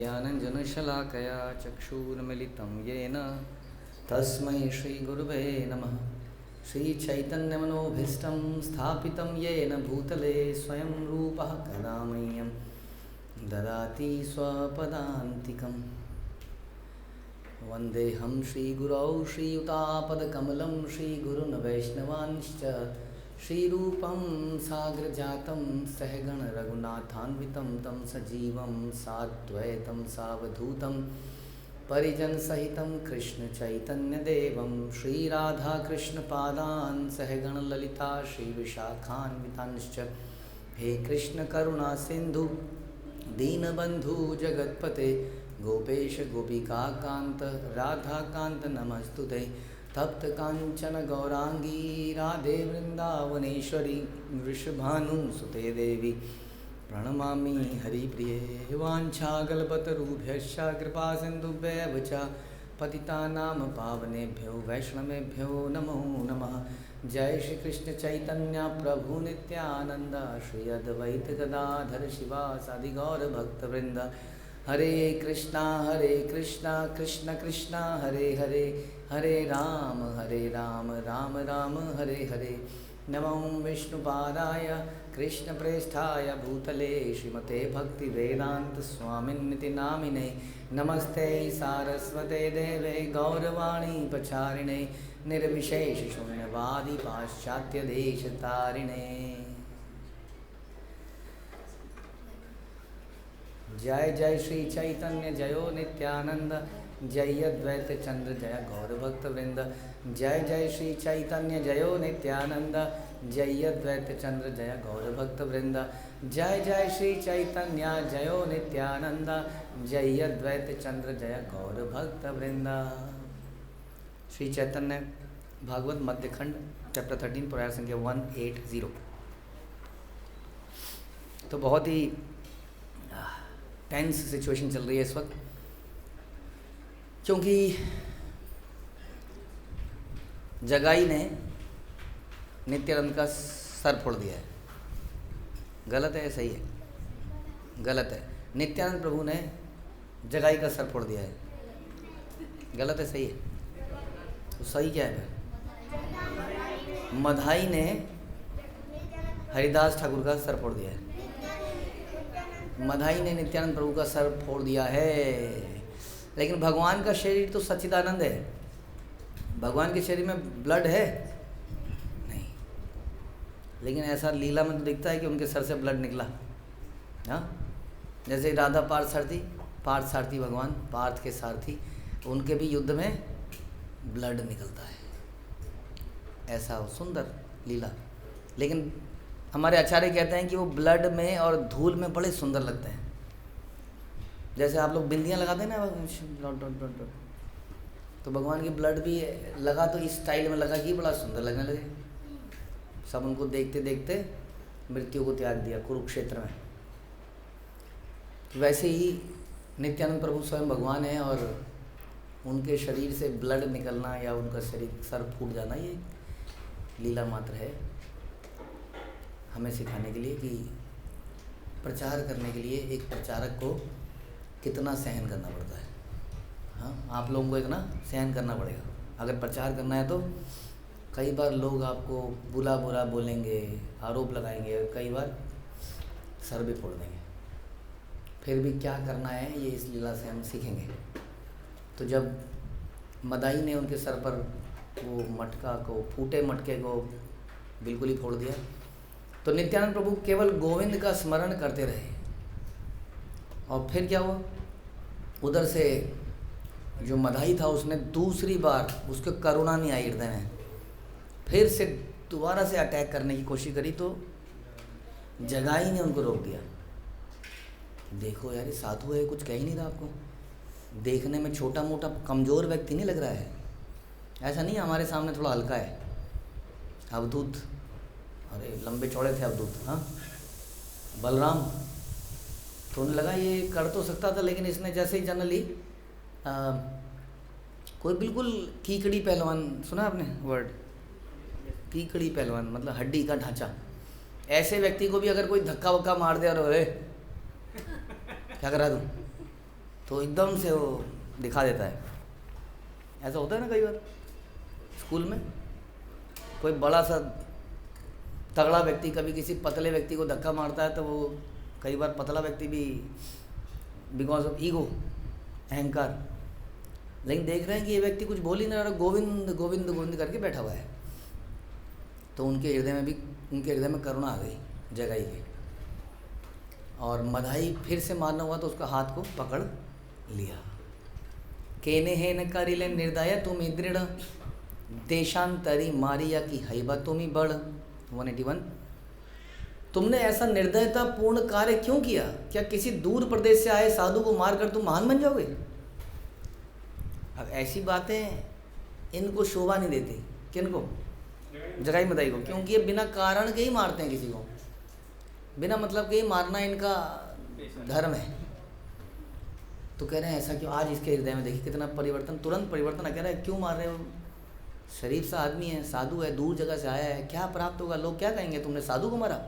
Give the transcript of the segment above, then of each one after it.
ज्ञानञ्जनशलाकया चक्षुर्मिलितं येन तस्मै श्रीगुरुवे नमः। श्रीचैतन्यमनोभीष्टं स्थापितं येन भूतले स्वयं रूपः कदा मह्यं ददाति स्वपदान्तिकम्। वन्देऽहं श्रीगुरौ श्रीयुतापदकमलं श्रीगुरुन् वैष्णवांश्च श्रीरूपं साग्रजातं सहगण रघुनाथान्वितं तं सजीवं साद्वैतं सावधूतं परिजनसहितं कृष्णचैतन्यदेवं श्रीराधाकृष्णपादान् सहगण ललिता श्रीविशाखान्वितांश्च। हे कृष्णकरुणा सिन्धु दीनबन्धु जगत्पते गोपेश गोपिकान्त राधाकान्त नमस्तुते। तप्त कांचन गौरांगी राधे वृंदावनेश्वरी वृषभानुसुते देवी प्रणमामि हरिप्रिये। वाञ्छाकल्पतरुभ्यश्च कृपा सिन्धुभ्येव च पतितानां पावनेभ्यो वैष्णवेभ्यो नमो नमः। जय श्री कृष्ण चैतन्य प्रभु नित्यानंद श्री अद्वैत गदाधर शिवासादि गौर भक्तवृंद। हरे कृष्णा कृष्ण कृष्णा हरे हरे हरे राम राम राम हरे हरे। नमो विष्णुपादाय कृष्णप्रेष्ठाय भूतले श्रीमते भक्तिवेदांत स्वामिन्निति नामिने। नमस्ते सारस्वते देवे गौरवाणी प्रचारिणे निर्विशेष शून्यवादी पाश्चात्यदेशतारिणे। जय जय श्री चैतन्य जयो नित्यानंद जय अद्वैत चंद्र जय गौर भक्त वृंद। जय जय श्री चैतन्य जयो नित्यानंद जय अद्वैत चंद्र जय गौर भक्त वृंद। जय जय श्री चैतन्य जयो नित्यानंद जय अद्वैत चंद्र जय गौर भक्त वृंद। श्री चैतन्य भागवत मध्यखंड चैप्टर 13 प्रयास संख्या 180। तो बहुत ही टेंस सिचुएशन चल रही है इस वक्त, क्योंकि जगाई ने नित्यानंद का सर फोड़ दिया है। गलत है सही है? गलत है। नित्यानंद प्रभु ने जगाई का सर फोड़ दिया है। गलत है सही है? तो सही क्या है फिर? मधाई ने हरिदास ठाकुर का सर फोड़ दिया है। मधाई ने नित्यानंद प्रभु का सर फोड़ दिया है। लेकिन भगवान का शरीर तो सच्चिदानंद है। भगवान के शरीर में ब्लड है नहीं, लेकिन ऐसा लीला में तो दिखता है कि उनके सर से ब्लड निकला। हाँ, जैसे राधा पार्थ सारथी भगवान पार्थ के सारथी, उनके भी युद्ध में ब्लड निकलता है। ऐसा सुंदर लीला। लेकिन हमारे आचार्य कहते हैं कि वो ब्लड में और धूल में बड़े सुंदर लगते हैं। जैसे आप लोग बिंदियाँ लगाते हैं ना डॉट, तो भगवान की ब्लड भी लगा तो इस स्टाइल में लगा कि बड़ा सुंदर लगने लगे। सब उनको देखते देखते मृत्यु को त्याग दिया कुरुक्षेत्र में। तो वैसे ही नित्यानंद प्रभु स्वयं भगवान है और उनके शरीर से ब्लड निकलना या उनका शरीर सर फूट जाना ये लीला मात्र है, हमें सिखाने के लिए कि प्रचार करने के लिए एक प्रचारक को कितना सहन करना पड़ता है। हाँ, आप लोगों को इतना सहन करना पड़ेगा। अगर प्रचार करना है तो कई बार लोग आपको बुरा बोलेंगे, आरोप लगाएंगे, कई बार सर भी फोड़ देंगे। फिर भी क्या करना है ये इस लीला से हम सीखेंगे। तो जब मदाई ने उनके सर पर वो मटका को, फूटे मटके को बिल्कुल ही फोड़ दिया, तो नित्यानंद प्रभु केवल गोविंद का स्मरण करते रहे। और फिर क्या हुआ, उधर से जो मधाई था उसने दूसरी बार, उसको करुणा नहीं आई हृदय में, फिर से दोबारा से अटैक करने की कोशिश करी, तो जगाई ने उनको रोक दिया। देखो यार, ये साधु है, कुछ कह ही नहीं रहा आपको। देखने में छोटा मोटा कमज़ोर व्यक्ति नहीं लग रहा है। ऐसा नहीं, हमारे सामने थोड़ा हल्का है। अवधूत, अरे लंबे चौड़े थे अवधूत। हाँ, बलराम तो उन्हें लगा ये कर तो सकता था, लेकिन इसने जैसे ही जन्म ली कोई बिल्कुल कीकड़ी पहलवान, सुना आपने वर्ड? कीकड़ी पहलवान मतलब हड्डी का ढांचा। ऐसे व्यक्ति को भी अगर कोई धक्का वक्का मार दे और क्या करा दूँ, तो एकदम से वो दिखा देता है। ऐसा होता है ना कई बार स्कूल में, कोई बड़ा सा तगड़ा व्यक्ति कभी किसी पतले व्यक्ति को धक्का मारता है तो वो कई बार पतला व्यक्ति भी बिकॉज ऑफ ईगो, अहंकार, लेकिन देख रहे हैं कि ये व्यक्ति कुछ बोल ही नहीं रहा, गोविंद गोविंद गोविंद करके बैठा हुआ है, तो उनके हृदय में करुणा आ गई, जगाई गई, और मधाई फिर से मारना हुआ तो उसका हाथ को पकड़ लिया। केने हे न करिले निर्दय तुम दृढ़, देशांतरी मारिया की हैबा तुम बड़। 181। तुमने ऐसा निर्दयता पूर्ण कार्य क्यों किया? क्या किसी दूर प्रदेश से आए साधु को मारकर तुम महान बन जाओगे? अब ऐसी बातें इनको शोभा नहीं देती। किनको? जगाई मदाई को, क्योंकि ये बिना कारण के ही मारते हैं किसी को, बिना मतलब के ही मारना इनका धर्म है। तो कह रहे हैं ऐसा क्यों? आज इसके हृदय में देखिए कितना परिवर्तन, तुरंत परिवर्तन। कह रहे हैं क्यों मार रहे हो? शरीफ सा आदमी है, साधु है, दूर जगह से आया है, क्या प्राप्त होगा? लोग क्या कहेंगे तुमने साधु को मारा?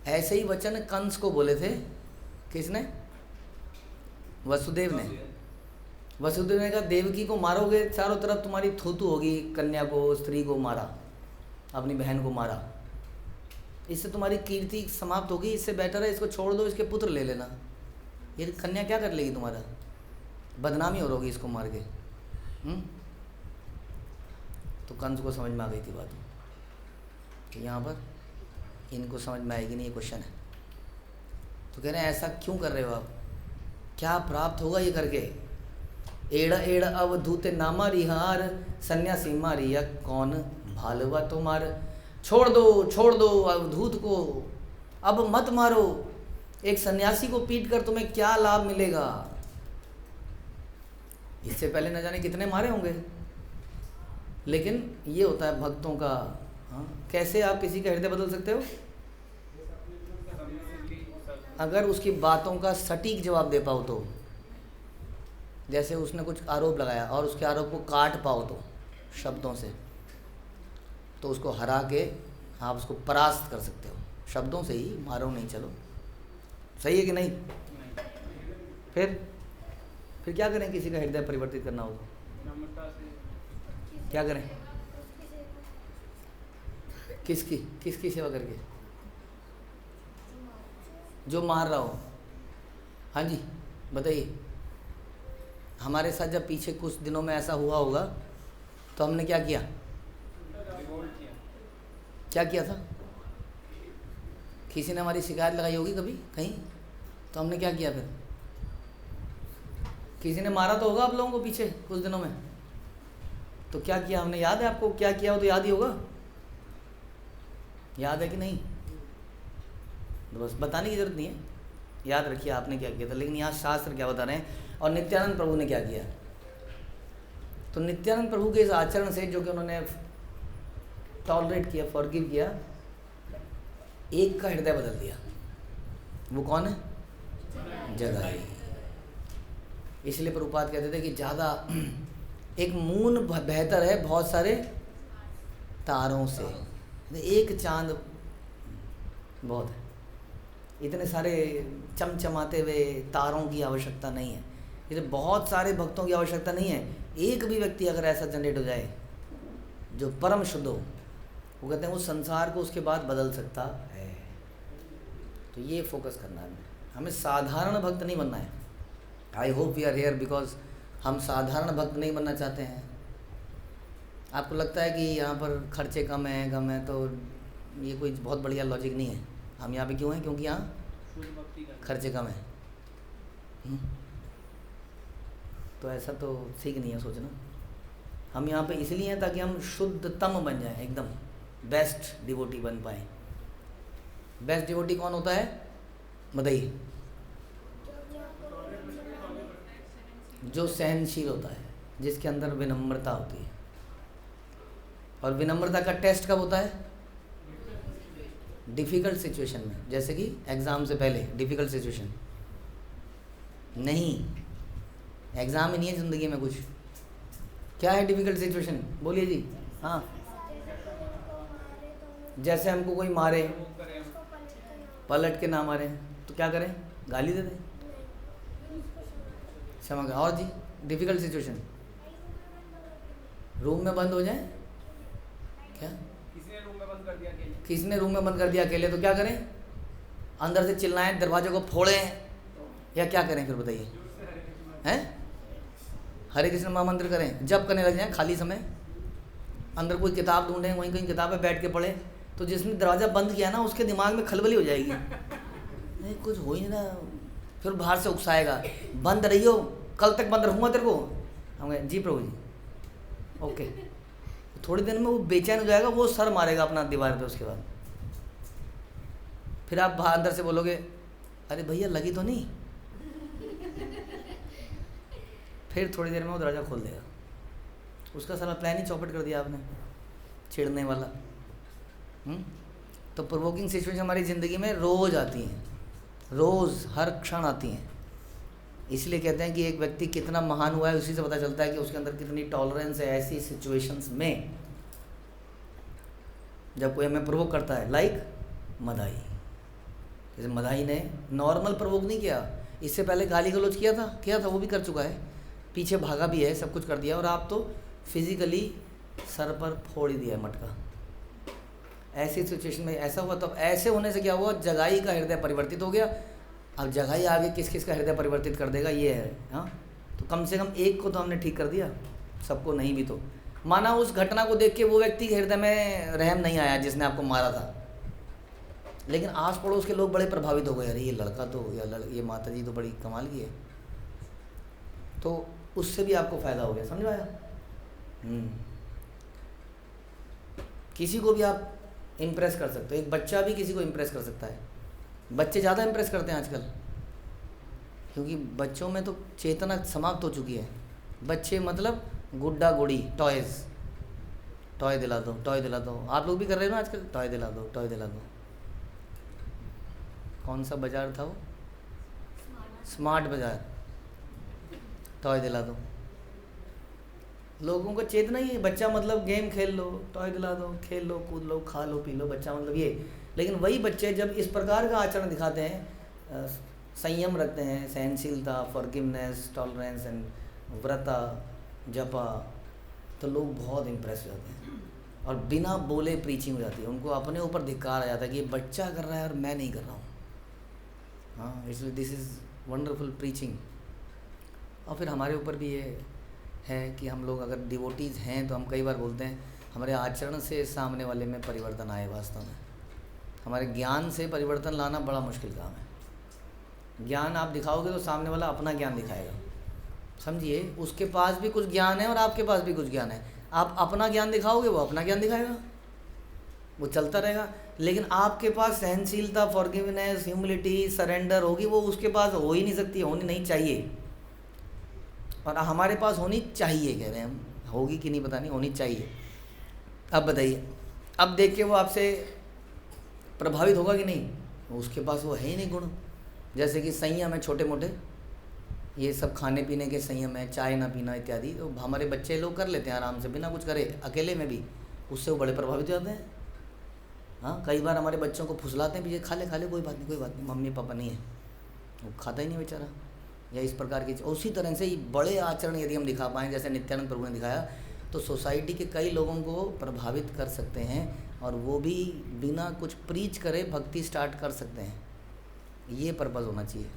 ऐसे ही वचन कंस को बोले थे। किसने? वसुदेव ने। वसुदेव ने कहा देवकी को मारोगे चारों तरफ तुम्हारी थूथू होगी, कन्या को, स्त्री को मारा, अपनी बहन को मारा, इससे तुम्हारी कीर्ति समाप्त होगी, इससे बेटर है इसको छोड़ दो, इसके पुत्र ले लेना। ये कन्या क्या कर लेगी तुम्हारा? बदनामी हो रही इसको मार के। तो कंस को समझ में आ गई थी बात कि यहाँ पर इनको समझ में आएगी नहीं, ये क्वेश्चन है। तो कह रहे हैं ऐसा क्यों कर रहे हो आप? क्या प्राप्त होगा ये करके? एड़ा एड़ा अवधूत नामा रिहार, सन्यासी मारिया कौन भालवा तुम्हार। छोड़ दो अवधूत को, अब मत मारो। एक सन्यासी को पीट कर तुम्हें क्या लाभ मिलेगा? इससे पहले न जाने कितने मारे होंगे। लेकिन ये होता है भक्तों का। हाँ, कैसे आप किसी का हृदय बदल सकते हो? अगर उसकी बातों का सटीक जवाब दे पाओ तो। जैसे उसने कुछ आरोप लगाया और उसके आरोप को काट पाओ तो शब्दों से, तो उसको हरा के आप उसको परास्त कर सकते हो शब्दों से ही, मारो नहीं। चलो सही है कि नहीं? फिर क्या करें? किसी का हृदय परिवर्तित करना हो तो क्या करें? किसकी सेवा करके? जो मार रहा हो। हाँ जी बताइए। हमारे साथ जब पीछे कुछ दिनों में ऐसा हुआ होगा तो हमने क्या किया? क्या किया था? किसी ने हमारी शिकायत लगाई होगी कभी कहीं, तो हमने क्या किया? फिर किसी ने मारा तो होगा आप लोगों को पीछे कुछ दिनों में, तो क्या किया हमने? याद है आपको क्या किया हो? तो याद ही होगा। याद है कि नहीं? तो बस बताने की जरूरत नहीं है, याद रखिए आपने क्या किया था। लेकिन यहाँ शास्त्र क्या बता रहे हैं और नित्यानंद प्रभु ने क्या किया। तो नित्यानंद प्रभु के इस आचरण से, जो कि उन्होंने टॉलरेट किया, फॉरगिव किया, एक का हृदय बदल दिया। वो कौन है? जगाई। इसलिए प्रभुपाद कहते थे कि ज़्यादा एक मून बेहतर है बहुत सारे तारों से। एक चांद बहुत है, इतने सारे चमचमाते हुए तारों की आवश्यकता नहीं है। इसलिए बहुत सारे भक्तों की आवश्यकता नहीं है। एक भी व्यक्ति अगर ऐसा जनरेट हो जाए जो परम शुद्ध हो, वो कहते हैं उस संसार को उसके बाद बदल सकता है। तो ये फोकस करना है हमें। साधारण भक्त नहीं बनना है। I hope we are here because हम साधारण भक्त नहीं बनना चाहते हैं। आपको लगता है कि यहाँ पर खर्चे कम है, तो ये कोई बहुत बढ़िया लॉजिक नहीं है। हम यहाँ पे क्यों हैं? क्योंकि यहाँ खर्चे कम है। तो ऐसा तो ठीक नहीं है सोचना। हम यहाँ पे इसलिए हैं ताकि हम शुद्धतम बन जाएं, एकदम बेस्ट डिवोटी बन पाएँ। बेस्ट डिवोटी कौन होता है बताइए? जो सहनशील होता है, जिसके अंदर विनम्रता होती है। और विनम्रता का टेस्ट कब होता है? डिफ़िकल्ट सिचुएशन में। जैसे कि एग्ज़ाम से पहले डिफ़िकल्ट सिचुएशन नहीं, एग्ज़ाम ही नहीं है ज़िंदगी में कुछ। क्या है डिफ़िकल्ट सिचुएशन? बोलिए जी। हाँ, जैसे हमको कोई मारे, पलट के ना मारे तो क्या करें? गाली दे दें? क्षमा कर। और जी डिफ़िकल्ट सिचुएशन, रूम में बंद हो जाए क्या? किसी ने रूम में बंद कर दिया अकेले, किसी ने रूम में बंद कर दिया अकेले, तो क्या करें? अंदर से चिल्लाएं, दरवाजे को फोड़ें, या क्या करें फिर बताइए? हैं? हरे कृष्ण महामंत्र करें, जप करने लग जाएं खाली समय, अंदर कोई किताब ढूंढें, वहीं कहीं किताब पे बैठ के पढ़ें। तो जिसने दरवाज़ा बंद किया ना उसके दिमाग में खलबली हो जाएगी, नहीं कुछ हो ही नहीं रहा, फिर बाहर से उकसाएगा, बंद रही हो, कल तक बंद रखूँगा तेरे को। हम कहें जी प्रभु जी, ओके। थोड़ी देर में वो बेचैन हो जाएगा, वो सर मारेगा अपना दीवार पे। उसके बाद फिर आप बाहर अंदर से बोलोगे अरे भैया लगी तो नहीं, फिर थोड़ी देर में वो दरवाज़ा खोल देगा। उसका सारा प्लान ही चौपट कर दिया आपने, छेड़ने वाला। तो प्रोवोकिंग सिचुएशन हमारी ज़िंदगी में रोज़ आती हैं, रोज़ हर क्षण आती हैं। इसलिए कहते हैं कि एक व्यक्ति कितना महान हुआ है उसी से पता चलता है कि उसके अंदर कितनी टॉलरेंस है ऐसी सिचुएशंस में जब कोई हमें प्रोवोक करता है। लाइक मदाई, जैसे मदाई ने नॉर्मल प्रोवोक नहीं किया, इससे पहले गाली गलौज किया था, वो भी कर चुका है, पीछे भागा भी है, सब कुछ कर दिया, और आप तो फिजिकली सर पर फोड़ ही दिया है मटका। ऐसी सिचुएशन में ऐसा हुआ, तब ऐसे होने से क्या हुआ, जगाई का हृदय परिवर्तित हो गया। अब जगाई आगे किस किस का हृदय परिवर्तित कर देगा ये है। हाँ, तो कम से कम एक को तो हमने ठीक कर दिया, सबको नहीं भी तो। माना उस घटना को देख के वो व्यक्ति के हृदय में रहम नहीं आया जिसने आपको मारा था, लेकिन आस पड़ोस के लोग बड़े प्रभावित हो गए, अरे ये लड़का तो ये माता जी तो बड़ी कमाल की है, तो उससे भी आपको फ़ायदा हो गया। समझ आया? किसी को भी आप इम्प्रेस कर सकते हो, एक बच्चा भी किसी को इम्प्रेस कर सकता है। बच्चे ज़्यादा इम्प्रेस करते हैं आजकल, क्योंकि बच्चों में तो चेतना समाप्त हो चुकी है। बच्चे मतलब गुड्डा गुड़ी, टॉयज़, टॉय दिला दो, टॉय दिला दो। आप लोग भी कर रहे हो ना आजकल, टॉय दिला दो, टॉय दिला दो। कौन सा बाज़ार था वो? स्मार्ट बाज़ार, टॉय दिला दो। लोगों को चेतना ही है, बच्चा मतलब गेम खेल लो, टॉय दिला दो, खेल लो, कूद लो, खा लो, पी लो, बच्चा मतलब ये। लेकिन वही बच्चे जब इस प्रकार का आचरण दिखाते हैं, संयम रखते हैं, सहनशीलता, फॉरगिवनेस, टॉलरेंस एंड व्रता, जपा, तो लोग बहुत इम्प्रेस हो जाते हैं और बिना बोले प्रीचिंग हो जाती है। उनको अपने ऊपर धिक्कार आ जाता है कि ये बच्चा कर रहा है और मैं नहीं कर रहा हूँ। हाँ, इसलिए दिस इज़ वंडरफुल प्रीचिंग। और फिर हमारे ऊपर भी ये है कि हम लोग अगर डिवोटीज़ हैं तो हम कई बार बोलते हैं हमारे आचरण से सामने वाले में परिवर्तन आए। वास्तव में हमारे ज्ञान से परिवर्तन लाना बड़ा मुश्किल काम है। ज्ञान आप दिखाओगे तो सामने वाला अपना ज्ञान दिखाएगा। समझिए, उसके पास भी कुछ ज्ञान है और आपके पास भी कुछ ज्ञान है। आप अपना ज्ञान दिखाओगे, वो अपना ज्ञान दिखाएगा, वो चलता रहेगा। लेकिन आपके पास सहनशीलता, फॉरगिवनेस, ह्यूमिलिटी, सरेंडर होगी, वो उसके पास हो ही नहीं सकती, होनी नहीं चाहिए। और हमारे पास होनी चाहिए, कह रहे हैं हम, होगी कि नहीं पता नहीं, होनी चाहिए। अब बताइए, अब देख के वो आपसे प्रभावित होगा कि नहीं? उसके पास वो है ही नहीं गुण। जैसे कि संयम है, छोटे मोटे ये सब खाने पीने के संयम है, चाय ना पीना इत्यादि, तो हमारे बच्चे लोग कर लेते हैं आराम से, बिना कुछ करे, अकेले में भी, उससे वो बड़े प्रभावित हो जाते हैं। हाँ, कई बार हमारे बच्चों को फुसलाते हैं भी, खा ले कोई बात नहीं, कोई बात नहीं, मम्मी पापा नहीं है, वो खाता ही नहीं बेचारा। या इस प्रकार की उसी तरह से बड़े आचरण यदि हम दिखा पाएँ जैसे नित्यानंद प्रभु ने दिखाया, तो सोसाइटी के कई लोगों को प्रभावित कर सकते हैं और वो भी बिना कुछ प्रीच करे भक्ति स्टार्ट कर सकते हैं। ये पर्पज़ होना चाहिए।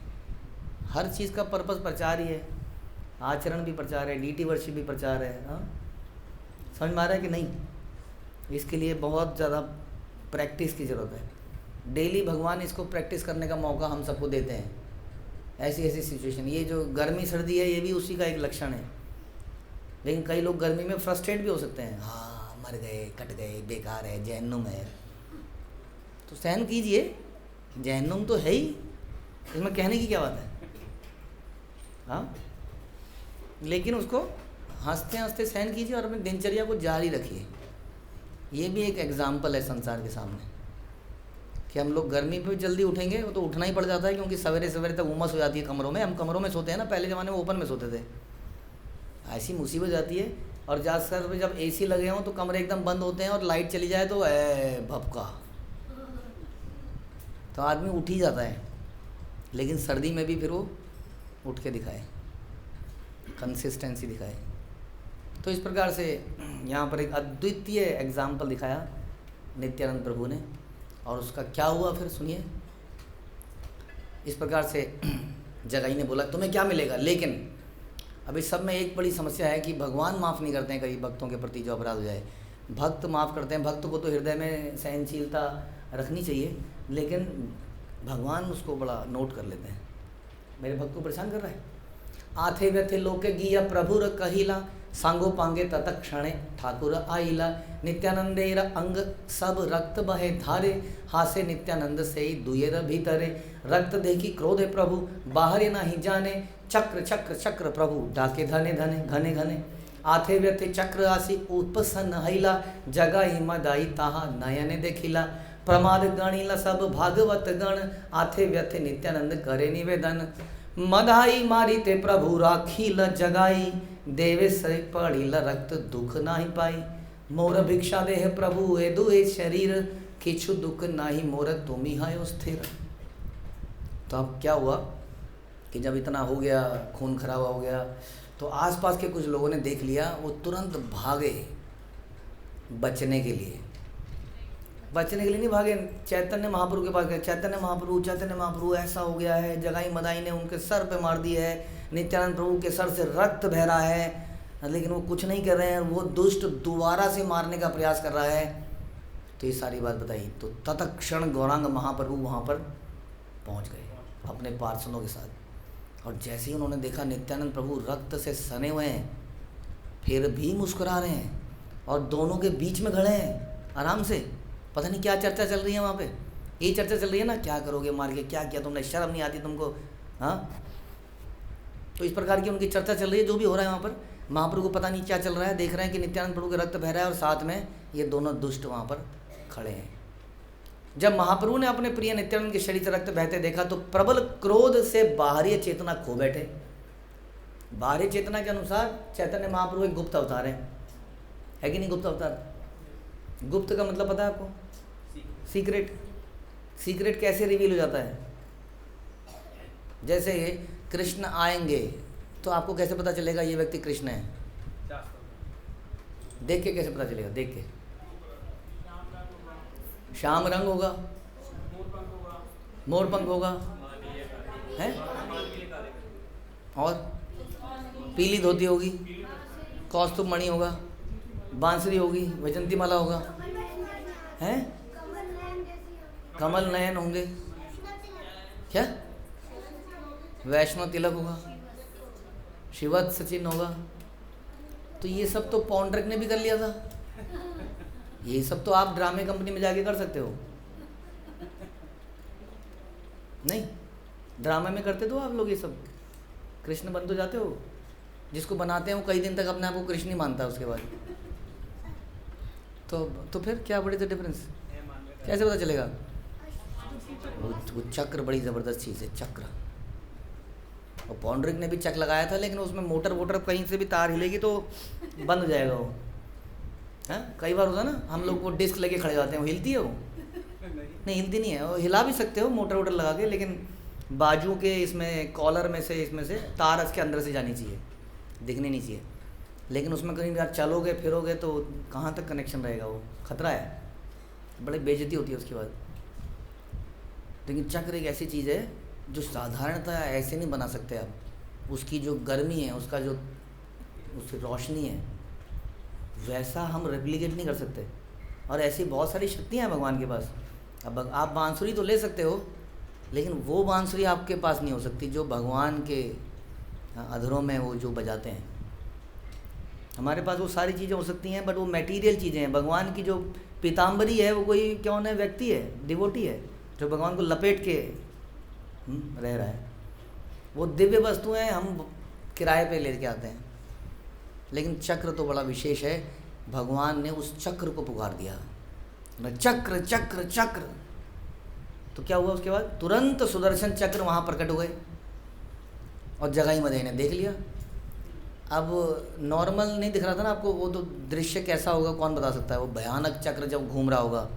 हर चीज़ का पर्पज़ प्रचार ही है, आचरण भी प्रचार है, डीटी वर्शिप भी प्रचार है। हाँ, समझ में आ रहा है कि नहीं? इसके लिए बहुत ज़्यादा प्रैक्टिस की ज़रूरत है। डेली भगवान इसको प्रैक्टिस करने का मौका हम सबको देते हैं। ऐसी ऐसी सिचुएशन, ये जो गर्मी सर्दी है ये भी उसी का एक लक्षण है। लेकिन कई लोग गर्मी में फ्रस्ट्रेट भी हो सकते हैं, हाँ मर गए, कट गए, बेकार है, जहन्नुम है। तो सहन कीजिए, जहन्नुम तो है ही, इसमें कहने की क्या बात है? हाँ, लेकिन उसको हंसते हंसते सहन कीजिए और अपनी दिनचर्या को जारी रखिए। ये भी एक एग्जाम्पल है संसार के सामने कि हम लोग गर्मी पे जल्दी उठेंगे, वो तो उठना ही पड़ जाता है, क्योंकि सवेरे सवेरे तक उमस हो जाती है कमरों में। हम कमरों में सोते हैं ना, पहले ज़माने में ओपन में सोते थे। ऐसी मुसीबत जाती है, और ज़्यादातर जब एसी लगे हों तो कमरे एकदम बंद होते हैं और लाइट चली जाए तो भपका, तो आदमी उठ ही जाता है। लेकिन सर्दी में भी फिर वो उठ के दिखाए। कंसिस्टेंसी दिखाए। तो इस प्रकार से यहाँ पर एक अद्वितीय एग्जाम्पल दिखाया नित्यानंद प्रभु ने, और उसका क्या हुआ फिर सुनिए। इस प्रकार से जगाई ने बोला तुम्हें क्या मिलेगा, लेकिन अब इस सब में एक बड़ी समस्या है कि भगवान माफ़ नहीं करते हैं कई भक्तों के प्रति जो अपराध हो जाए। भक्त माफ़ करते हैं, भक्त को तो हृदय में सहनशीलता रखनी चाहिए, लेकिन भगवान उसको बड़ा नोट कर लेते हैं। मेरे भक्त को परेशान कर रहा है। आथे व्यथे लोके गिया प्रभुर कहिला, सांगो पांगे तत्क्षणे ठाकुर आइला। नित्यानंदेर अंग सब रक्त बहे धारे, हासे नित्यानंद से दुयर भीतरे। रक्त देखी क्रोधे प्रभु बाहर नहीं जाने, चक्र चक्र चक्र प्रभु डाके धने धने घने घने। आथे व्यथे चक्र आसी उपसन हईला, जगाई मदाई ताहा नयने देखिला। प्रमाद गणिला सब भागवत गण, आथे व्यथे नित्यानंद करे निवेदन। मदाई मारी ते प्रभु राखील जगाई, देवे से पड़ील रक्त दुख नाही पाई। मोर भिक्षा देह प्रभु ए दुए शरीर, किछु दुख नाही मोर तुमी हायो स्थिर। तो अब क्या हुआ कि जब इतना हो गया, खून खराबा हो गया, तो आसपास के कुछ लोगों ने देख लिया, वो तुरंत भागे बचने के लिए। बचने के लिए नहीं भागे, चैतन्य महाप्रभु के पास गए। चैतन्य महाप्रभु ऐसा हो गया है, जगाई मदाई ने उनके सर पे मार दी है, नित्यानंद प्रभु के सर से रक्त बह रहा है, लेकिन वो कुछ नहीं कर रहे हैं। वो दुष्ट दोबारा से मारने का प्रयास कर रहा है। तो ये सारी बात बताई। तो तत्क्षण गौरांग महाप्रभु वहाँ पर पहुँच गए अपने पार्षदों के साथ, और जैसे ही उन्होंने देखा नित्यानंद प्रभु रक्त से सने हुए हैं, फिर भी मुस्कुरा रहे हैं, और दोनों के बीच में खड़े हैं आराम से। पता नहीं क्या चर्चा चल रही है वहाँ पे। ये चर्चा चल रही है ना, क्या करोगे मार के, क्या किया तुमने, शर्म नहीं आती तुमको, हाँ। तो इस प्रकार की उनकी चर्चा चल रही है। जो भी हो रहा है वहाँ पर, महाप्रभु को पता नहीं क्या चल रहा है। देख रहे हैं कि नित्यानंद प्रभु के रक्त बह रहा है, और साथ में ये दोनों दुष्ट वहाँ पर खड़े हैं। जब महाप्रभु ने अपने प्रिय नित्यानंद के शरीर से रक्त बहते देखा, तो प्रबल क्रोध से बाहरी चेतना खो बैठे। बाहरी चेतना के अनुसार चैतन्य महाप्रभु एक गुप्त अवतार है कि नहीं? गुप्त अवतार, गुप्त का मतलब पता है आपको? सीक्रेट। सीक्रेट कैसे रिवील हो जाता है? जैसे कृष्ण आएंगे तो आपको कैसे पता चलेगा ये व्यक्ति कृष्ण है? देख के कैसे पता चलेगा? देख के श्याम रंग होगा, मोर पंख होगा, है? और पीली धोती होगी, कौस्तुभ मणि होगा, बांसुरी होगी, वैजंती माला होगा, हैं? कमल नयन होंगे, क्या? वैष्णव तिलक होगा, शिवत्स चिन्ह होगा। तो ये सब तो पौंड्रक ने भी कर लिया था। ये सब तो आप ड्रामे कंपनी में जाके कर सकते हो, नहीं? ड्रामे में करते तो आप लोग ये सब कृष्ण बन तो जाते हो। जिसको बनाते हैं वो कई दिन तक अपने आप को कृष्ण ही मानता है उसके बाद। तो फिर क्या बड़ी सा डिफरेंस? कैसे पता चलेगा? वो चक्र बड़ी ज़बरदस्त चीज़ है, चक्र। और पौंड्रिक ने भी चक्र लगाया था, लेकिन उसमें मोटर वोटर कहीं से भी तार हिलेगी तो बंद हो जाएगा वो, है? कई बार होता है ना, हम लोग वो डिस्क लेके खड़े जाते हैं, वो हिलती है? वो नहीं हिलती नहीं है। वो हिला भी सकते हो मोटर वोटर लगा के, लेकिन बाजू के इसमें कॉलर में से, इसमें से तार इसके अंदर से जानी चाहिए, दिखनी नहीं चाहिए। लेकिन उसमें कहीं यार चलोगे फिरोगे तो कहाँ तक कनेक्शन रहेगा? वो खतरा है, बड़ी बेइज्जती होती है उसके बाद। लेकिन चक्र एक ऐसी चीज़ है जो साधारणतः ऐसे नहीं बना सकते आप। उसकी जो गर्मी है, उसका जो उसकी रोशनी है, वैसा हम रेप्लिकेट नहीं कर सकते। और ऐसी बहुत सारी शक्तियाँ हैं भगवान के पास। अब आप बांसुरी तो ले सकते हो, लेकिन वो बांसुरी आपके पास नहीं हो सकती जो भगवान के अधरों में वो जो बजाते हैं। हमारे पास वो सारी चीज़ें हो सकती हैं, बट वो मटेरियल चीज़ें हैं। भगवान की जो पीताम्बरी है वो कोई कौन है? व्यक्ति है, डिवोटी है, जो भगवान को लपेट के रह रहा है। वो दिव्य वस्तुएं हम किराए पे लेके आते हैं। लेकिन चक्र तो बड़ा विशेष है। भगवान ने उस चक्र को पुकार दिया, चक्र चक्र चक्र। तो क्या हुआ उसके बाद? तुरंत सुदर्शन चक्र वहाँ प्रकट हो गए, और जगाई मदई ने देख लिया। अब नॉर्मल नहीं दिख रहा था ना आपको, वो तो दृश्य कैसा होगा कौन बता सकता है? वो भयानक चक्र जब घूम रहा होगा।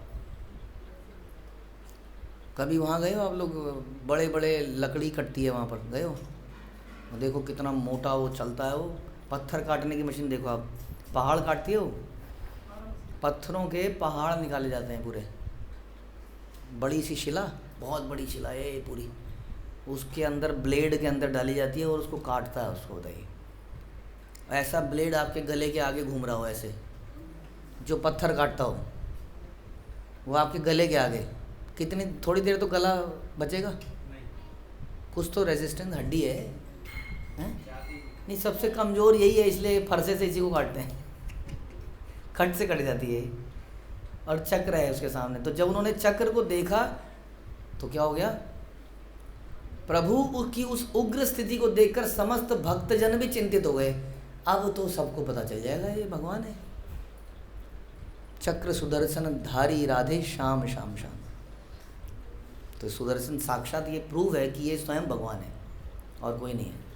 कभी वहाँ गए हो आप लोग? बड़े बड़े लकड़ी कटती है वहाँ पर, गए हो? वो देखो कितना मोटा वो चलता है, वो पत्थर काटने की मशीन देखो आप, पहाड़ काटती है वो, पत्थरों के पहाड़ निकाले जाते हैं पूरे, बड़ी सी शिला, बहुत बड़ी शिला है ये पूरी, उसके अंदर ब्लेड के अंदर डाली जाती है और उसको काटता है उसको। बताइए ऐसा ब्लेड आपके गले के आगे घूम रहा हो ऐसे, जो पत्थर काटता हो वो आपके गले के आगे, कितनी थोड़ी देर तो गला बचेगा, कुछ तो रेजिस्टेंस हड्डी है, हैं? नहीं सबसे कमज़ोर यही है, इसलिए फरसे से इसी को काटते हैं, खट से कट जाती है और चक्र है उसके सामने। तो जब उन्होंने चक्र को देखा तो क्या हो गया, प्रभु की उस उग्र स्थिति को देखकर समस्त भक्तजन भी चिंतित हो गए। अब तो सबको पता चल जाएगा ये भगवान है, चक्र सुदर्शन धारी राधे श्याम श्याम श्याम। तो सुदर्शन साक्षात ये प्रूव है कि ये स्वयं भगवान है और कोई नहीं है।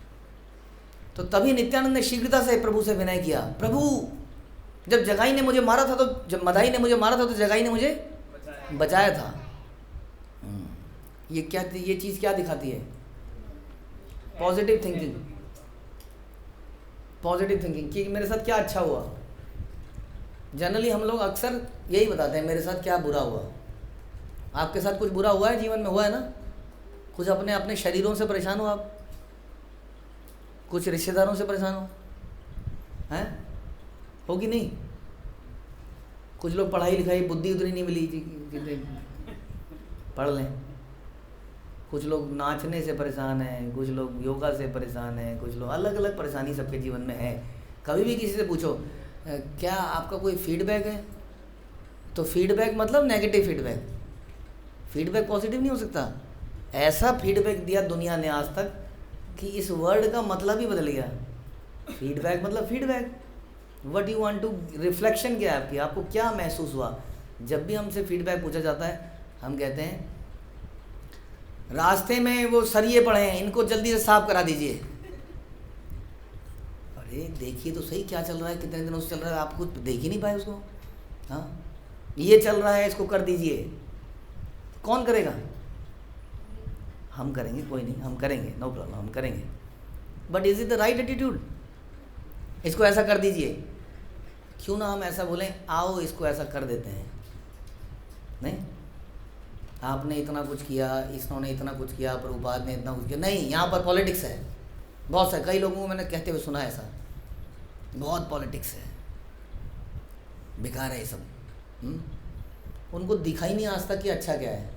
तो तभी नित्यानंद ने शीघ्रता से प्रभु से विनय किया, प्रभु जब जगाई ने मुझे मारा था, तो जब मदाई ने मुझे मारा था तो जगाई ने मुझे बचाया था। ये क्या, ये चीज़ क्या दिखाती है, पॉजिटिव थिंकिंग, पॉजिटिव थिंकिंग कि मेरे साथ क्या अच्छा हुआ। जनरली हम लोग अक्सर यही बताते हैं मेरे साथ क्या बुरा हुआ। आपके साथ कुछ बुरा हुआ है जीवन में, हुआ है ना, कुछ अपने अपने शरीरों से परेशान हो आप, कुछ रिश्तेदारों से परेशान हो, हैं, हो कि नहीं। कुछ लोग पढ़ाई लिखाई बुद्धि उतनी नहीं मिली कि पढ़ लें, कुछ लोग नाचने से परेशान हैं, कुछ लोग योगा से परेशान हैं, कुछ लोग अलग अलग परेशानी सबके जीवन में है। कभी भी किसी से पूछो क्या आपका कोई फीडबैक है, तो फीडबैक मतलब नेगेटिव फीडबैक, फीडबैक पॉजिटिव नहीं हो सकता। ऐसा फीडबैक दिया दुनिया ने आज तक कि इस वर्ड का मतलब ही बदल गया। फीडबैक मतलब feedback, what you want to, reflection क्या है आपकी, आपको क्या महसूस हुआ। जब भी हमसे फीडबैक पूछा जाता है हम कहते हैं रास्ते में वो सरिये पड़े हैं, इनको जल्दी से साफ करा दीजिए। अरे देखिए तो सही क्या चल रहा है, कितने दिनों से चल रहा है, आप कुछ देख ही नहीं पाए उसको। हाँ ये चल रहा है, इसको कर दीजिए। कौन करेगा, हम करेंगे, कोई नहीं, हम करेंगे, नो प्रॉब्लम, हम करेंगे। But is it the right attitude, इसको ऐसा कर दीजिए। क्यों ना हम ऐसा बोलें, आओ इसको ऐसा कर देते हैं। नहीं, आपने इतना कुछ किया, इसने इतना कुछ किया, प्रभुपाद ने इतना कुछ किया, नहीं, यहाँ पर पॉलिटिक्स है बहुत सा। कई लोगों को मैंने कहते हुए सुना है ऐसा, बहुत पॉलिटिक्स है, बेकार है ये सब। उनको दिखाई नहीं आज तक कि अच्छा क्या है।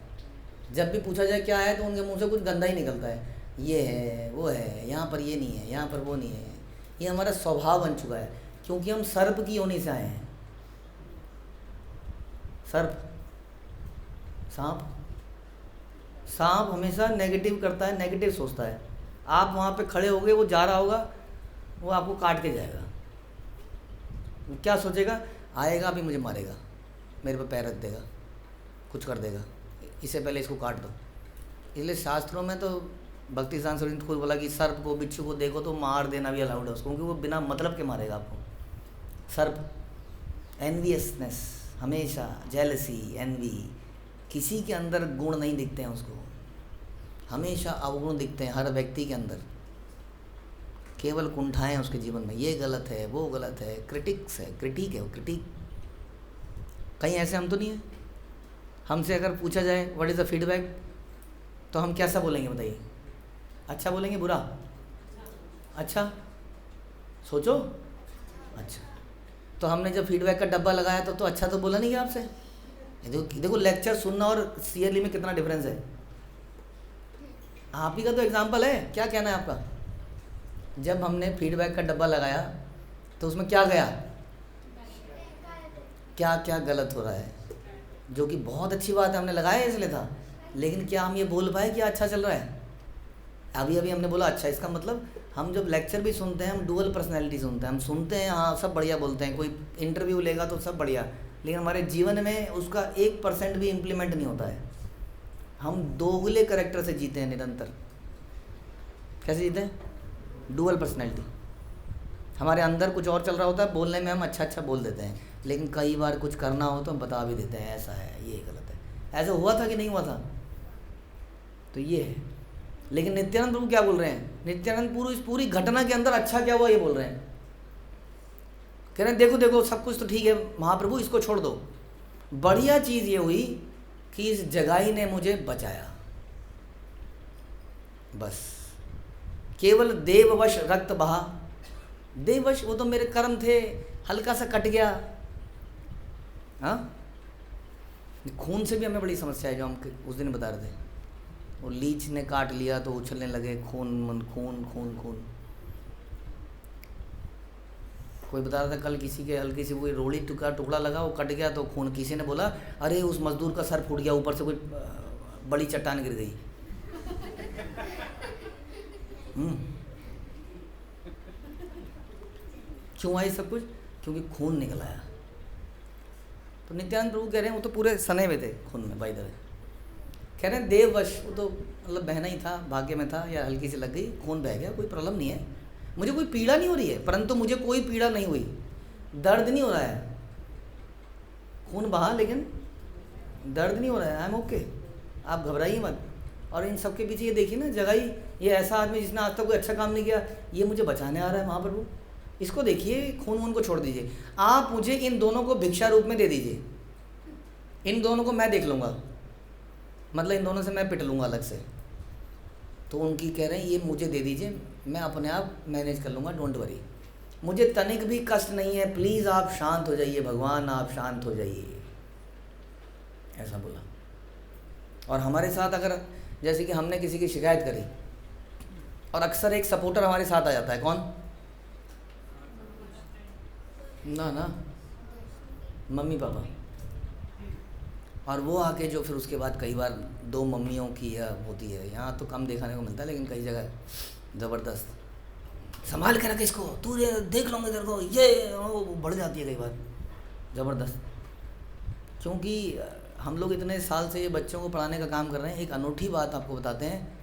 जब भी पूछा जाए क्या है तो उनके मुंह से कुछ गंदा ही निकलता है, ये है, वो है, यहाँ पर ये नहीं है, यहाँ पर वो नहीं है। ये हमारा स्वभाव बन चुका है, क्योंकि हम सर्प की योनि से आए हैं। सर्प, सांप, सांप हमेशा नेगेटिव करता है, नेगेटिव सोचता है। आप वहाँ पे खड़े होगे, वो जा रहा होगा, वो आपको काट के जाएगा। वो क्या सोचेगा, आएगा अभी मुझे मारेगा, मेरे पे पैर रख देगा, कुछ कर देगा, इससे पहले इसको काट दो। इसलिए शास्त्रों में तो भक्ति सिद्धांत सरस्वती ने खुद बोला कि सर्प को, बिच्छू को देखो तो मार देना भी अलाउड है उसको, क्योंकि वो बिना मतलब के मारेगा आपको। सर्प, एनवियसनेस, हमेशा जेलसी, एनवी, किसी के अंदर गुण नहीं दिखते हैं उसको, हमेशा अवगुण दिखते हैं हर व्यक्ति के अंदर, केवल कुंठाएं उसके जीवन में, ये गलत है, वो गलत है, क्रिटिक्स है, क्रिटिक है वो, क्रिटिक। कहीं ऐसे हम तो नहीं है। हमसे अगर पूछा जाए व्हाट इज़ द फीडबैक, तो हम कैसा बोलेंगे बताइए, अच्छा बोलेंगे, बुरा, अच्छा, सोचो, अच्छा। तो हमने जब फीडबैक का डब्बा लगाया तो अच्छा तो बोला नहीं गया आपसे। देखो लेक्चर सुनना और सीरियली में कितना डिफरेंस है। आप ही का तो एग्जाम्पल है, क्या कहना है आपका। जब हमने फीडबैक का डब्बा लगाया तो उसमें क्या गया, क्या क्या गलत हो रहा है, जो कि बहुत अच्छी बात है, हमने लगाया इसलिए था, लेकिन क्या हम ये बोल पाए कि अच्छा चल रहा है। अभी अभी हमने बोला अच्छा, इसका मतलब हम जब लेक्चर भी सुनते हैं, हम डुअल पर्सनैलिटी सुनते हैं, हम सुनते हैं हाँ सब बढ़िया बोलते हैं, कोई इंटरव्यू लेगा तो सब बढ़िया, लेकिन हमारे जीवन में उसका 1% भी इम्प्लीमेंट नहीं होता है। हम दोगले करैक्टर से जीते हैं निरंतर। कैसे जीते हैं, डुअल पर्सनैलिटी। हमारे अंदर कुछ और चल रहा होता है, बोलने में हम अच्छा अच्छा बोल देते हैं, लेकिन कई बार कुछ करना हो तो हम बता भी देते हैं ऐसा है, ये गलत है। ऐसा हुआ था कि नहीं हुआ था। तो ये है, लेकिन नित्यानंद प्रभु क्या बोल रहे हैं? नित्यानंद प्रभु इस पूरी घटना के अंदर अच्छा क्या हुआ ये बोल रहे हैं। कह रहे हैं देखो देखो सब कुछ तो ठीक है महाप्रभु, इसको छोड़ दो। बढ़िया चीज़ ये हुई कि इस जगाई ने मुझे बचाया। बस केवल देववश रक्त बहा, देववश वो तो मेरे कर्म थे, हल्का सा कट गया। हाँ, खून से भी हमें बड़ी समस्या है, जो हम उस दिन बता रहे थे। वो लीच ने काट लिया तो उछलने लगे खून खून खून खून। कोई बता रहा था कल किसी के हल्की सी वो रोड़ी टुकड़ा लगा, वो कट गया तो खून। किसी ने बोला अरे उस मजदूर का सर फूट गया, ऊपर से कोई बड़ी चट्टान गिर गई। क्यों आई सब कुछ? क्योंकि खून निकल आया। तो नित्यानंद प्रभु कह रहे हैं वो तो पूरे सने हुए थे खून में। बाय द वे कह रहे हैं देववश, वो तो मतलब बहना ही था, भाग्य में था, या हल्की सी लग गई, खून बह गया, कोई प्रॉब्लम नहीं है, मुझे कोई पीड़ा नहीं हो रही है। परंतु मुझे कोई पीड़ा नहीं हुई, दर्द नहीं हो रहा है। खून बहा लेकिन दर्द नहीं हो रहा है, आई एम ओके, आप घबराइए मत। और इन सब के पीछे ये देखिए ना, जगाई ये ऐसा आदमी जिसने आज तक कोई अच्छा काम नहीं किया, ये मुझे बचाने आ रहा है महाप्रभु। इसको देखिए, खून वून को छोड़ दीजिए, आप मुझे इन दोनों को भिक्षा रूप में दे दीजिए, इन दोनों को मैं देख लूँगा, मतलब इन दोनों से मैं पिट लूँगा अलग से। तो उनकी कह रहे हैं ये मुझे दे दीजिए, मैं अपने आप मैनेज कर लूँगा, डोंट वरी, मुझे तनिक भी कष्ट नहीं है, प्लीज़ आप शांत हो जाइए भगवान, आप शांत हो जाइए, ऐसा बोला। और हमारे साथ अगर जैसे कि हमने किसी की शिकायत करी और अक्सर एक सपोर्टर हमारे साथ आ जाता है, कौन? ना मम्मी पापा। और वो आके जो फिर उसके बाद कई बार दो मम्मियों की होती है, यहाँ तो कम देखने को मिलता है लेकिन कई जगह ज़बरदस्त, संभाल के रख इसको, तू देख लूँगा तेरे को, ये वो बढ़ जाती है कई बार ज़बरदस्त। क्योंकि हम लोग इतने साल से ये बच्चों को पढ़ाने का काम कर रहे हैं। एक अनूठी बात आपको बताते हैं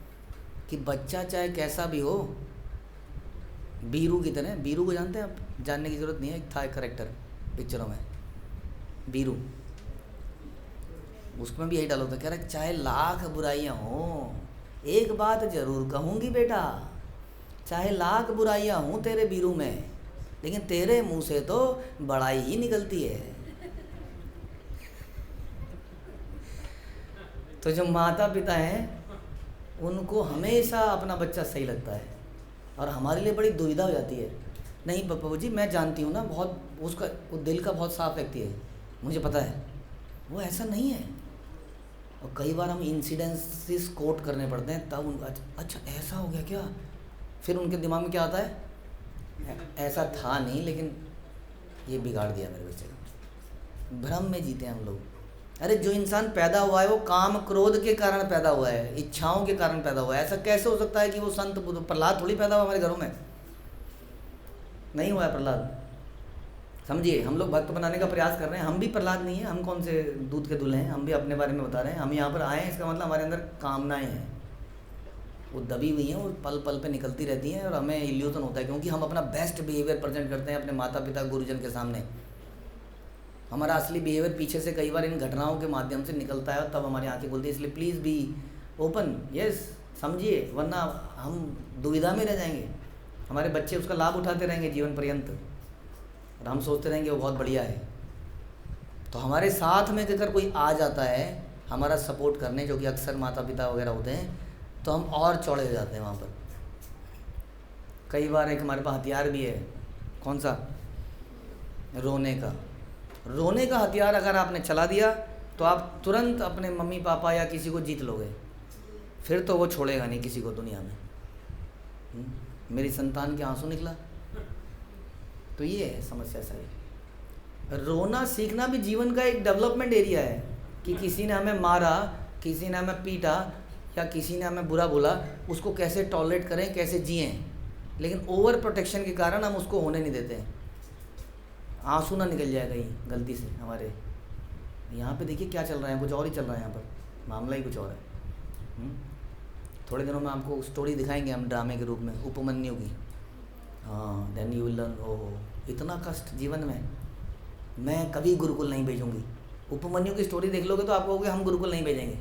कि बच्चा चाहे कैसा भी हो, बीरू की तरह, बीरू को जानते हैं आप? जानने की ज़रूरत नहीं है, एक था एक करेक्टर पिक्चरों में, बीरू, उसमें भी यही डाल होता है, कह रहा चाहे लाख बुराइयाँ हों, एक बात ज़रूर कहूँगी बेटा, चाहे लाख बुराइयाँ हों तेरे बीरू में, लेकिन तेरे मुंह से तो बड़ाई ही निकलती है। तो जो माता पिता हैं उनको हमेशा अपना बच्चा सही लगता है, और हमारे लिए बड़ी दुविधा हो जाती है, नहीं बाबू जी मैं जानती हूँ ना, बहुत उसका वो दिल का बहुत साफ व्यक्ति है, मुझे पता है वो ऐसा नहीं है। और कई बार हम इंसिडेंसेस कोट करने पड़ते हैं, तब उनको अच्छा ऐसा हो गया क्या, फिर उनके दिमाग में क्या आता है, ऐसा था नहीं लेकिन ये बिगाड़ दिया मेरे बच्चे का। भ्रम में जीते हैं हम लोग। अरे जो इंसान पैदा हुआ है वो काम क्रोध के कारण पैदा हुआ है, इच्छाओं के कारण पैदा हुआ है। ऐसा कैसे हो सकता है कि वो संत बुद्ध, प्रहलाद थोड़ी पैदा हुआ हमारे घरों में, नहीं हुआ है प्रहलाद। समझिए, हम लोग भक्त बनाने का प्रयास कर रहे हैं, हम भी प्रहलाद नहीं है, हम कौन से दूध के दूल्हे हैं, हम भी अपने बारे में बता रहे हैं। हम यहाँ पर आए हैं, इसका मतलब हमारे अंदर कामनाएं हैं, वो दबी हुई हैं, वो पल पल पे निकलती रहती हैं, और हमें इल्यूजन होता है क्योंकि हम अपना बेस्ट बिहेवियर प्रेजेंट करते हैं अपने माता पिता गुरुजन के सामने। हमारा असली बिहेवियर पीछे से कई बार इन घटनाओं के माध्यम से निकलता है, और तब हमारी आंखें खुलती है। इसलिए प्लीज़ बी ओपन, यस, समझिए, वरना हम दुविधा में रह जाएंगे। हमारे बच्चे उसका लाभ उठाते रहेंगे जीवन पर्यंत, और हम सोचते रहेंगे वो बहुत बढ़िया है। तो हमारे साथ में अगर कोई आ जाता है हमारा सपोर्ट करने, जो कि अक्सर माता पिता वगैरह होते हैं, तो हम और चौड़े हो जाते हैं वहाँ पर। कई बार एक हमारे पास हथियार भी है, कौन सा? रोने का। रोने का हथियार अगर आपने चला दिया तो आप तुरंत अपने मम्मी पापा या किसी को जीत लोगे, फिर तो वो छोड़ेगा नहीं किसी को दुनिया में। मेरी संतान के आंसू निकला, तो ये है समस्या सारी। रोना सीखना भी जीवन का एक डेवलपमेंट एरिया है, कि किसी ने हमें मारा, किसी ने हमें पीटा, या किसी ने हमें बुरा बोला, उसको कैसे टॉलरेट करें, कैसे जिएं। लेकिन ओवर प्रोटेक्शन के कारण हम उसको होने नहीं देते हैं। आंसू ना निकल जाए कहीं गलती से हमारे। यहाँ पे देखिए क्या चल रहा है, कुछ और ही चल रहा है यहाँ पर, मामला ही कुछ और है। थोड़े दिनों में आपको स्टोरी दिखाएंगे हम ड्रामे के रूप में, उपमन्यु की। हाँ, देन यू विल लर्न, ओहो इतना कष्ट जीवन में, मैं कभी गुरुकुल नहीं भेजूंगी। उपमन्यु की स्टोरी देख लोगे तो आप कहोगे हम गुरुकुल नहीं भेजेंगे।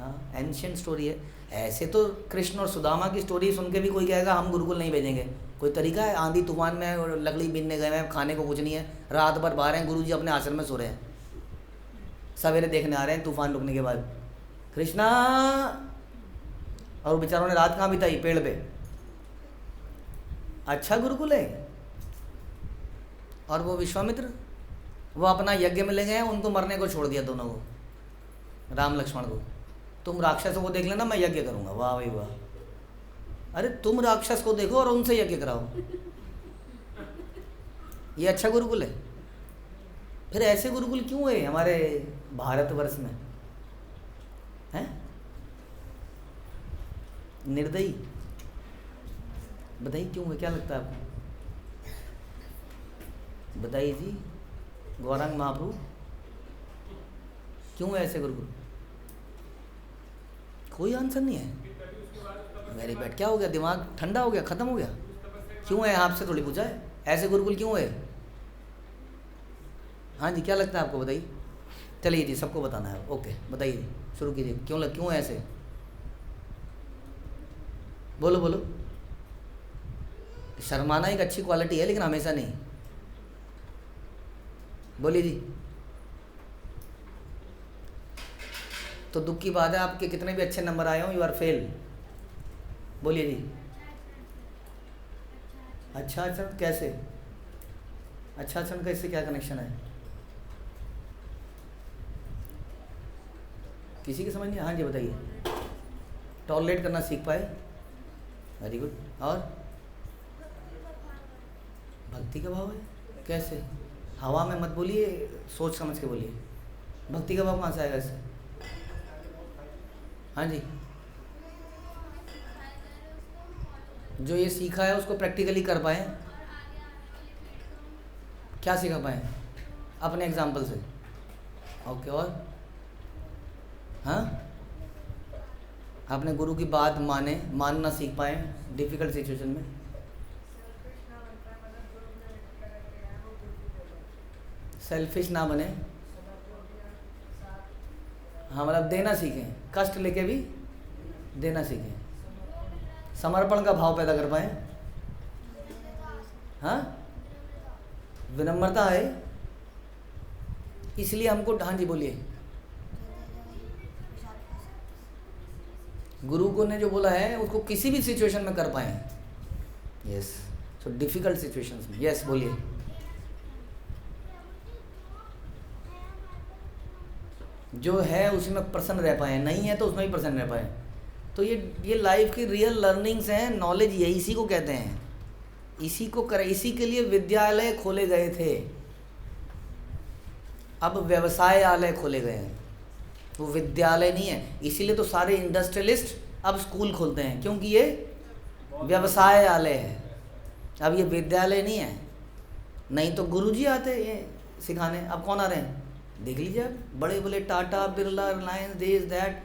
हाँ, एंशियंट स्टोरी है। ऐसे तो कृष्ण और सुदामा की स्टोरी सुन के भी कोई कहेगा हम गुरुकुल नहीं भेजेंगे। कोई तरीका है? आंधी तूफान में और लकड़ी बीनने गए हैं, खाने को कुछ नहीं है, रात भर बाहर हैं, गुरुजी अपने आश्रम में सो रहे हैं, सवेरे देखने आ रहे हैं तूफान रुकने के बाद कृष्णा, और बेचारों ने रात कहाँ बिताई? पेड़ पे। अच्छा गुरुकुल है। और वो विश्वामित्र, वो अपना यज्ञ में ले गए हैं, उनको मरने को छोड़ दिया दोनों को, राम लक्ष्मण को। तुम राक्षसों को देख लेना, मैं यज्ञ करूँगा। वाह भाई वाह। अरे तुम राक्षस को देखो और उनसे यज्ञ कराओ, ये अच्छा गुरुकुल है? फिर ऐसे गुरुकुल क्यों है हमारे भारतवर्ष में? हैं निर्दयी? बताइए क्यों है, क्या लगता है आपको? बताइए जी, गौरांग महाप्रभु, क्यों है ऐसे गुरुकुल? कोई आंसर नहीं है। Very bad. क्या हो गया? दिमाग ठंडा हो गया, ख़त्म हो गया? क्यों है? आपसे थोड़ी पूछा है, ऐसे गुरुकुल क्यों है? हाँ जी, क्या लगता है आपको? बताइए। चलिए जी, सबको बताना है। ओके, बताइए, शुरू कीजिए। क्यों है ऐसे? बोलो बोलो। शर्माना एक अच्छी क्वालिटी है, लेकिन हमेशा नहीं। बोलिए जी। तो दुख की बात है, आपके कितने भी अच्छे नंबर आए हों, यू आर फेल। बोलिए जी। अच्छा आचरण कैसे? अच्छा आचरण कैसे, क्या कनेक्शन है? किसी की समझ नहीं? हाँ जी बताइए। टॉलरेट करना सीख पाए, वेरी गुड। और भक्ति का भाव है, कैसे? हवा में मत बोलिए, सोच समझ के बोलिए। भक्ति का भाव कहाँ से आएगा इससे? हाँ जी, जो ये सीखा है उसको प्रैक्टिकली कर पाएँ। क्या सीखा पाएँ? अपने एग्जाम्पल से। ओके, और हाँ, अपने गुरु की बात मानना सीख पाएँ डिफ़िकल्ट सिचुएशन में। सेल्फिश ना बने, हाँ, मतलब देना सीखें, कष्ट लेके भी देना सीखें, समर्पण का भाव पैदा कर पाएँ। हाँ, विनम्रता है, इसलिए हमको, हाँ जी बोलिए। गुरु को ने जो बोला है उसको किसी भी सिचुएशन में कर पाएँ। यस, सो डिफ़िकल्ट सिचुएशंस में। यस बोलिए। जो है उसी में प्रसन्न रह पाए, नहीं है तो उसमें भी प्रसन्न रह पाए। तो ये लाइफ की रियल लर्निंग्स हैं, नॉलेज ये इसी को कहते हैं। इसी के लिए विद्यालय खोले गए थे, अब व्यवसायालय खोले गए हैं, वो विद्यालय नहीं है। इसीलिए तो सारे इंडस्ट्रियलिस्ट अब स्कूल खोलते हैं, क्योंकि ये व्यवसायालय है, अब ये विद्यालय नहीं है। नहीं तो गुरुजी आते ये सिखाने, अब कौन आ रहे हैं? देख लीजिए आप, बड़े बड़े Tata, Birla, Reliance, this that,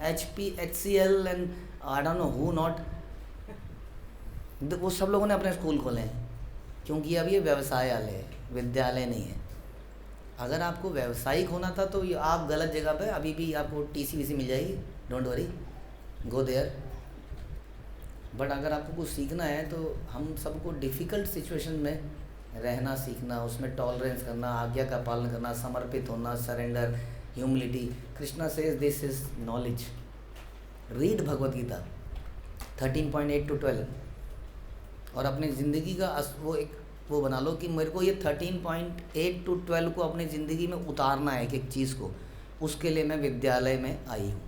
HP, HCL and I don't know who not, वो सब लोगों ने अपने स्कूल खोले हैं, क्योंकि अब ये व्यवसायालय है, विद्यालय नहीं है। अगर आपको व्यावसायिक होना था तो आप गलत जगह पे, अभी भी आपको TC मिल जाएगी, don't worry, go there. But अगर आपको कुछ सीखना है तो हम सबको डिफ़िकल्ट सिचुएशन में रहना सीखना, उसमें टॉलरेंस करना, आज्ञा का पालन करना, समर्पित होना, surrender, humility. Krishna says this is knowledge. Read Bhagavad Gita 13.8 to 12 और अपनी ज़िंदगी का वो बना लो कि मेरे को ये 13.8 to 12 को अपनी ज़िंदगी में उतारना है कि एक चीज़ को, उसके लिए मैं विद्यालय में आई हूँ।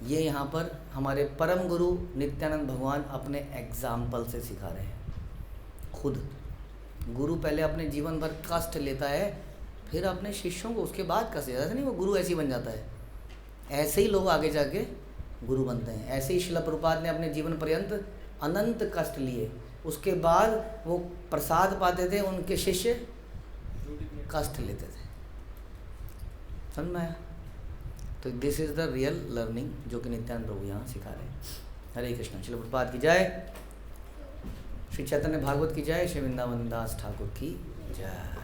ये यहाँ पर हमारे परम गुरु नित्यानंद भगवान अपने एग्जाम्पल से सिखा रहे हैं। खुद गुरु पहले अपने जीवन भर कष्ट लेता है, फिर अपने शिष्यों को उसके बाद कष्ट देता है। ऐसा नहीं वो गुरु ऐसे ही बन जाता है, ऐसे ही लोग आगे जाके गुरु बनते हैं। ऐसे ही श्रील प्रभुपाद ने अपने जीवन पर्यंत अनंत कष्ट लिए, उसके बाद वो प्रसाद पाते थे, उनके शिष्य कष्ट लेते थे। समझ में आया? तो this is the real learning जो कि नित्यानंद प्रभु यहाँ सिखा रहे हैं। हरे कृष्ण। श्रील प्रभुपाद की जय, श्री चैतन्य भागवत की जय, श्री वृंदावन दास ठाकुर की जय।